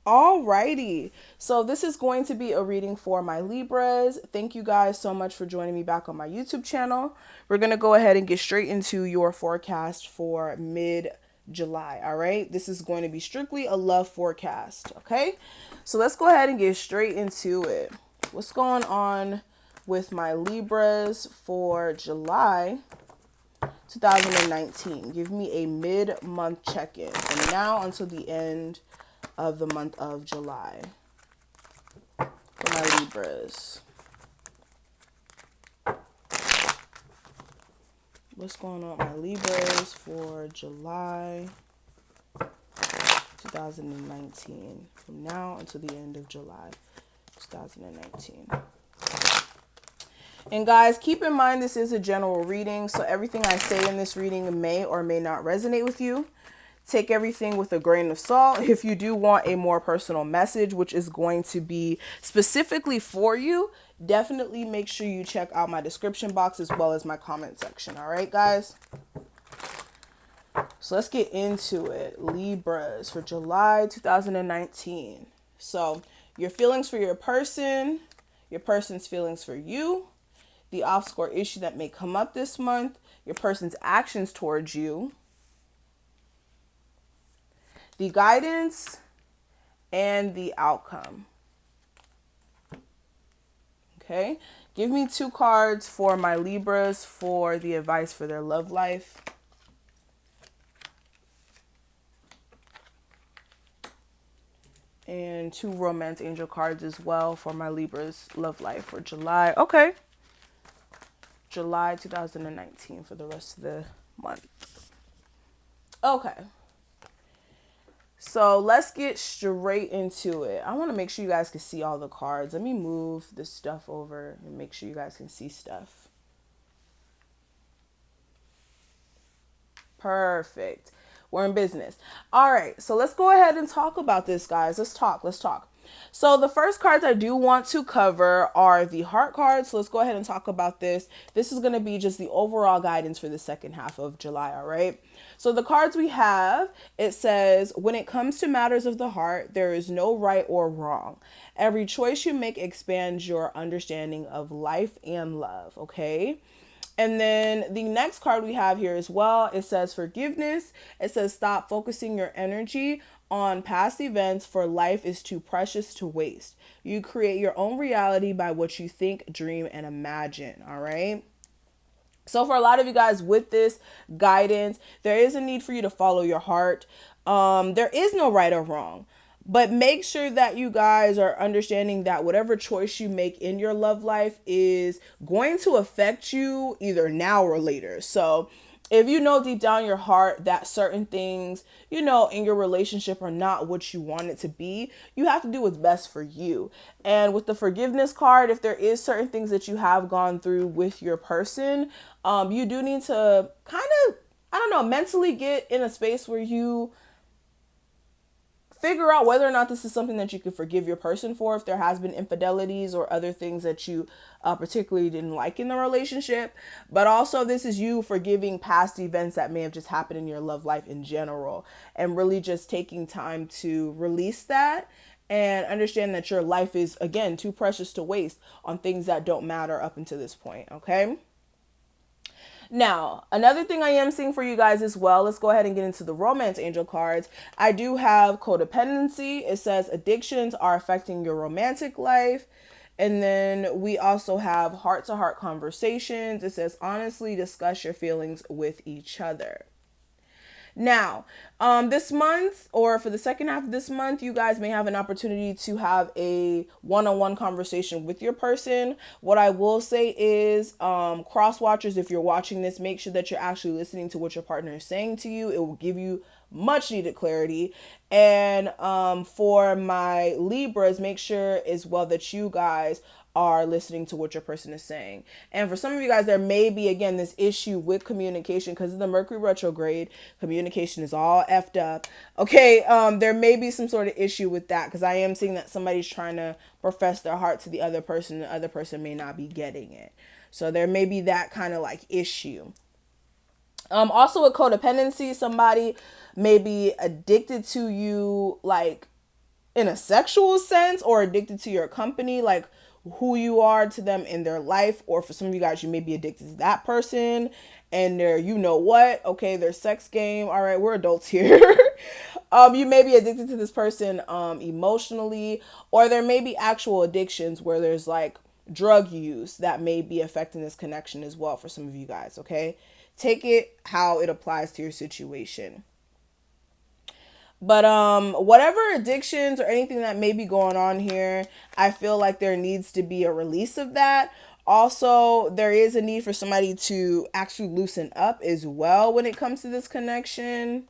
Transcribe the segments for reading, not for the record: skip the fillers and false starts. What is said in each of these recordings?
Alrighty, so this is going to be a reading for my Libras. Thank you guys so much for joining me back on my YouTube channel. We're going to go ahead and get straight into your forecast for mid-July, all right? This is going to be strictly a love forecast, okay? So let's go ahead and get straight into it. What's going on with my Libras for July 2019? Give me a mid-month check-in from now until the end of the month of July for my Libras. What's going on with my Libras for July 2019 from now until the end of July 2019. And guys, keep in mind this is a general reading, so everything I say in this reading may or may not resonate with you. Take everything with a grain of salt. If you do want a more personal message, which is going to be specifically for you, definitely make sure you check out my description box as well as my comment section. All right, guys? So let's get into it. Libras for July 2019. So your feelings for your person's feelings for you, the obstacle or issue that may come up this month, your person's actions towards you, the guidance, and the outcome. Okay, give me 2 cards for my Libras for the advice for their love life. And 2 romance angel cards as well for my Libras love life for July. Okay. July 2019 for the rest of the month. Okay. So let's get straight into it. I want to make sure you guys can see all the cards. Let me move this stuff over and make sure you guys can see stuff. Perfect. We're in business. All right. So let's go ahead and talk about this, guys. Let's talk. So the first cards I do want to cover are the heart cards. So let's go ahead and talk about this. This is going to be just the overall guidance for the second half of July. All right. So the cards we have, it says, when it comes to matters of the heart, there is no right or wrong. Every choice you make expands your understanding of life and love. Okay. And then the next card we have here as well, it says forgiveness. It says stop focusing your energy on past events, for life is too precious to waste. You create your own reality by what you think, dream, and imagine. All right. So for a lot of you guys with this guidance, there is a need for you to follow your heart. There is no right or wrong. But make sure that you guys are understanding that whatever choice you make in your love life is going to affect you either now or later. So if you know deep down your heart that certain things, in your relationship are not what you want it to be, you have to do what's best for you. And with the forgiveness card, if there is certain things that you have gone through with your person, you do need to mentally get in a space where you figure out whether or not this is something that you could forgive your person for, if there has been infidelities or other things that you particularly didn't like in the relationship. But also this is you forgiving past events that may have just happened in your love life in general, and really just taking time to release that and understand that your life is, again, too precious to waste on things that don't matter up until this point. Okay. Now, another thing I am seeing for you guys as well, let's go ahead and get into the romance angel cards. I do have codependency. It says addictions are affecting your romantic life. And then we also have heart-to-heart conversations. It says honestly discuss your feelings with each other. Now, this month, or for the second half of this month, you guys may have an opportunity to have a one-on-one conversation with your person. What I will say is, cross watchers, if you're watching this, make sure that you're actually listening to what your partner is saying to you. It will give you much needed clarity. And for my Libras, make sure as well that you guys are listening to what your person is saying. And for some of you guys, there may be, again, this issue with communication because of the Mercury retrograde. Communication is all effed up. Okay, there may be some sort of issue with that because I am seeing that somebody's trying to profess their heart to the other person. The other person may not be getting it. So there may be that kind of like issue. Also with codependency, somebody may be addicted to you, like in a sexual sense or addicted to your company, like who you are to them in their life. Or for some of you guys, you may be addicted to that person and their, you know what, okay, their sex game. All right, we're adults here. You may be addicted to this person emotionally, or there may be actual addictions where there's like drug use that may be affecting this connection as well for some of you guys, okay? Take it how it applies to your situation. But whatever addictions or anything that may be going on here, I feel like there needs to be a release of that. Also, there is a need for somebody to actually loosen up as well when it comes to this connection.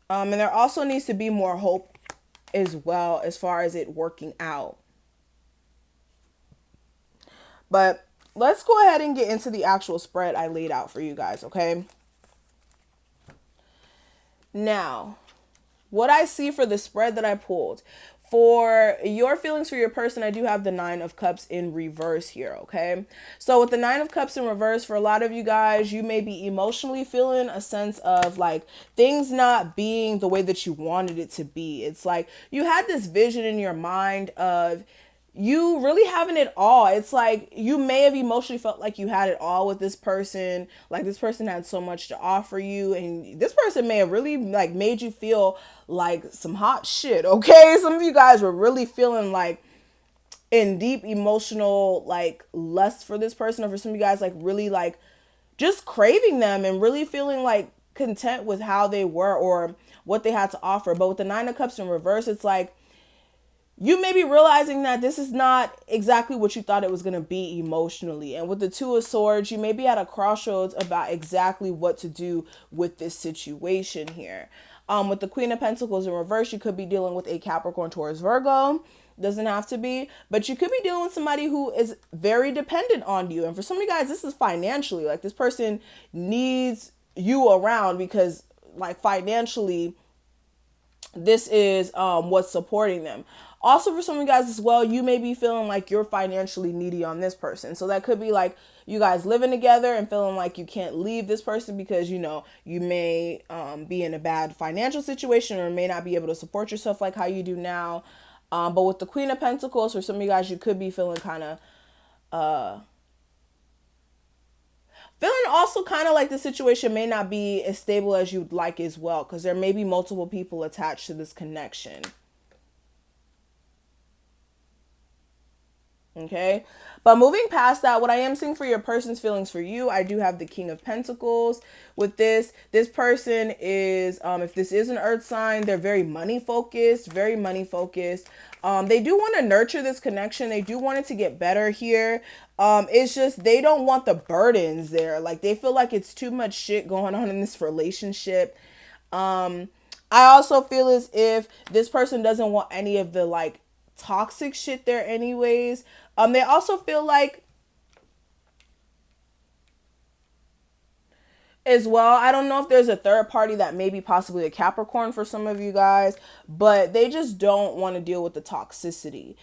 And there also needs to be more hope as well as far as it working out. But let's go ahead and get into the actual spread I laid out for you guys, okay? Now, what I see for the spread that I pulled, for your feelings for your person, I do have the 9 of Cups in reverse here, okay? So with the 9 of Cups in reverse, for a lot of you guys, you may be emotionally feeling a sense of like things not being the way that you wanted it to be. It's like you had this vision in your mind of you really having it all. It's like you may have emotionally felt like you had it all with this person, like this person had so much to offer you, and this person may have really like made you feel like some hot shit, okay? Some of you guys were really feeling like in deep emotional like lust for this person, or for some of you guys like really like just craving them and really feeling like content with how they were or what they had to offer. But with the 9 of Cups in reverse, it's like you may be realizing that this is not exactly what you thought it was going to be emotionally. And with the 2 of Swords, you may be at a crossroads about exactly what to do with this situation here. With the Queen of Pentacles in reverse, you could be dealing with a Capricorn, Taurus, Virgo. Doesn't have to be, but you could be dealing with somebody who is very dependent on you. And for some of you guys, this is financially. Like this person needs you around because like financially, this is what's supporting them. Also, for some of you guys as well, you may be feeling like you're financially needy on this person. So that could be like you guys living together and feeling like you can't leave this person because, you know, you may be in a bad financial situation or may not be able to support yourself like how you do now. But with the Queen of Pentacles, for some of you guys, you could be feeling kind of feeling also kind of like the situation may not be as stable as you'd like as well, because there may be multiple people attached to this connection. Okay, but moving past that, what I am seeing for your person's feelings for you, I do have the King of Pentacles. With this person is, if this is an earth sign, they're very money focused, very money focused. They do want to nurture this connection. They do want it to get better here. It's just they don't want the burdens there. Like they feel like it's too much shit going on in this relationship. I also feel as if this person doesn't want any of the like toxic shit there anyways. They also feel like as well, I don't know if there's a third party that may be possibly a Capricorn for some of you guys, but they just don't want to deal with the toxicity.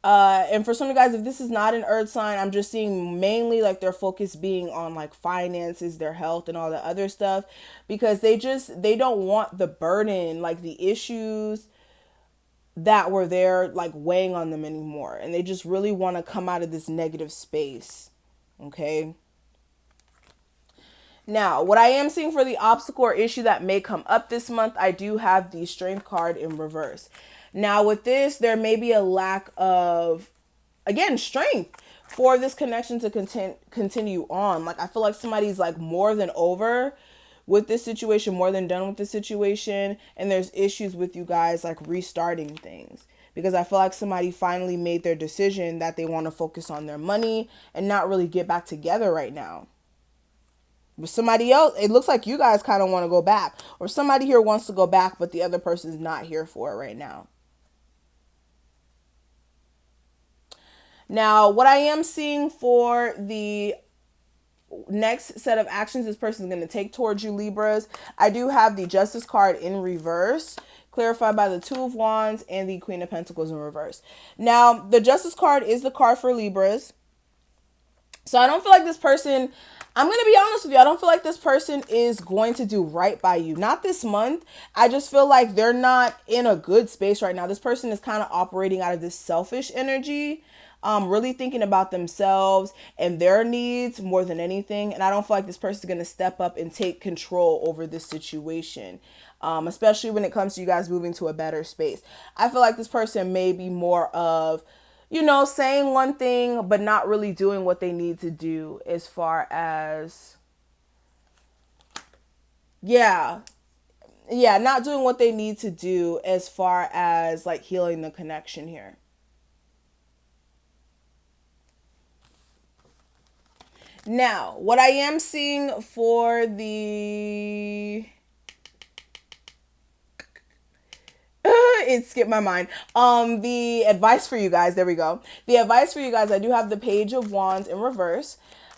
And for some of you guys, if this is not an earth sign, I'm just seeing mainly like their focus being on like finances, their health and all the other stuff, because they don't want the burden, like the issues that were there like weighing on them anymore, and they just really want to come out of this negative space. Okay, now what I am seeing for the obstacle or issue that may come up this month, I do have the Strength card in reverse. Now with this, there may be a lack of, again, strength for this connection to continue on. Like I feel like somebody's like more than over with this situation, more than done with this situation, and there's issues with you guys like restarting things, because I feel like somebody finally made their decision that they want to focus on their money and not really get back together right now. But somebody else, it looks like you guys kind of want to go back, or somebody here wants to go back, but the other person's not here for it right now. Now, what I am seeing for the next set of actions this person is going to take towards you, Libras, I do have the Justice card in reverse, clarified by the 2 of Wands and the Queen of Pentacles in reverse. Now, the Justice card is the card for Libras. So I don't feel like this person I'm going to be honest with you. I don't feel like this person is going to do right by you. Not this month. I just feel like they're not in a good space right now. This person is kind of operating out of this selfish energy, really thinking about themselves and their needs more than anything. And I don't feel like this person is going to step up and take control over this situation, especially when it comes to you guys moving to a better space. I feel like this person may be more of, saying one thing, but not really doing what they need to do as far as, yeah, not doing what they need to do as far as like healing the connection here. Now, what I am seeing for the it skipped my mind. The advice for you guys, there we go. The advice for you guys, I do have the Page of Wands in reverse.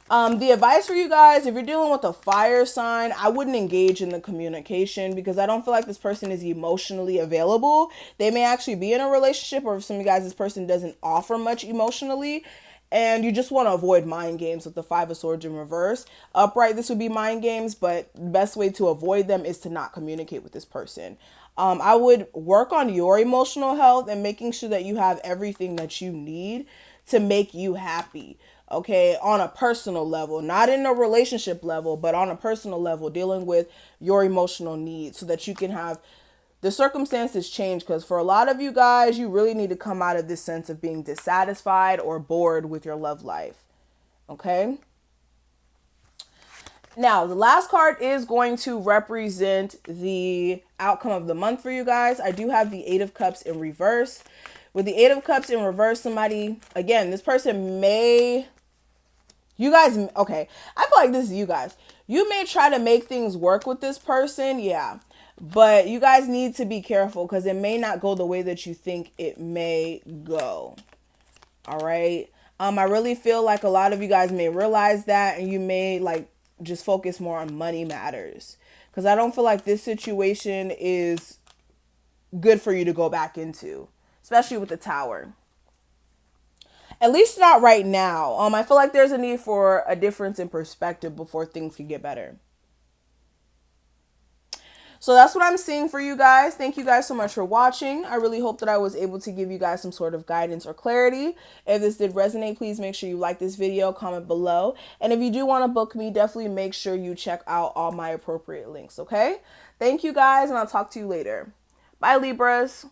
The advice for you guys, if you're dealing with a fire sign, I wouldn't engage in the communication because I don't feel like this person is emotionally available. They may actually be in a relationship, or for some of you guys, this person doesn't offer much emotionally. And you just want to avoid mind games with the Five of Swords in reverse. Upright, this would be mind games, but the best way to avoid them is to not communicate with this person. I would work on your emotional health and making sure that you have everything that you need to make you happy. Okay, on a personal level, not in a relationship level, but on a personal level, dealing with your emotional needs so that you can have the circumstances change. Because for a lot of you guys, you really need to come out of this sense of being dissatisfied or bored with your love life. Okay. Now, the last card is going to represent the outcome of the month for you guys. I do have the Eight of Cups in reverse. With the Eight of Cups in reverse, somebody, again, this person may, you guys, okay, I feel like this is you guys. You may try to make things work with this person, yeah. But you guys need to be careful because it may not go the way that you think it may go. All right. I really feel like a lot of you guys may realize that, and you may like just focus more on money matters, because I don't feel like this situation is good for you to go back into, especially with the Tower. At least not right now. I feel like there's a need for a difference in perspective before things can get better. So that's what I'm seeing for you guys. Thank you guys so much for watching. I really hope that I was able to give you guys some sort of guidance or clarity. If this did resonate, please make sure you like this video, comment below. And if you do want to book me, definitely make sure you check out all my appropriate links, okay? Thank you guys, and I'll talk to you later. Bye, Libras.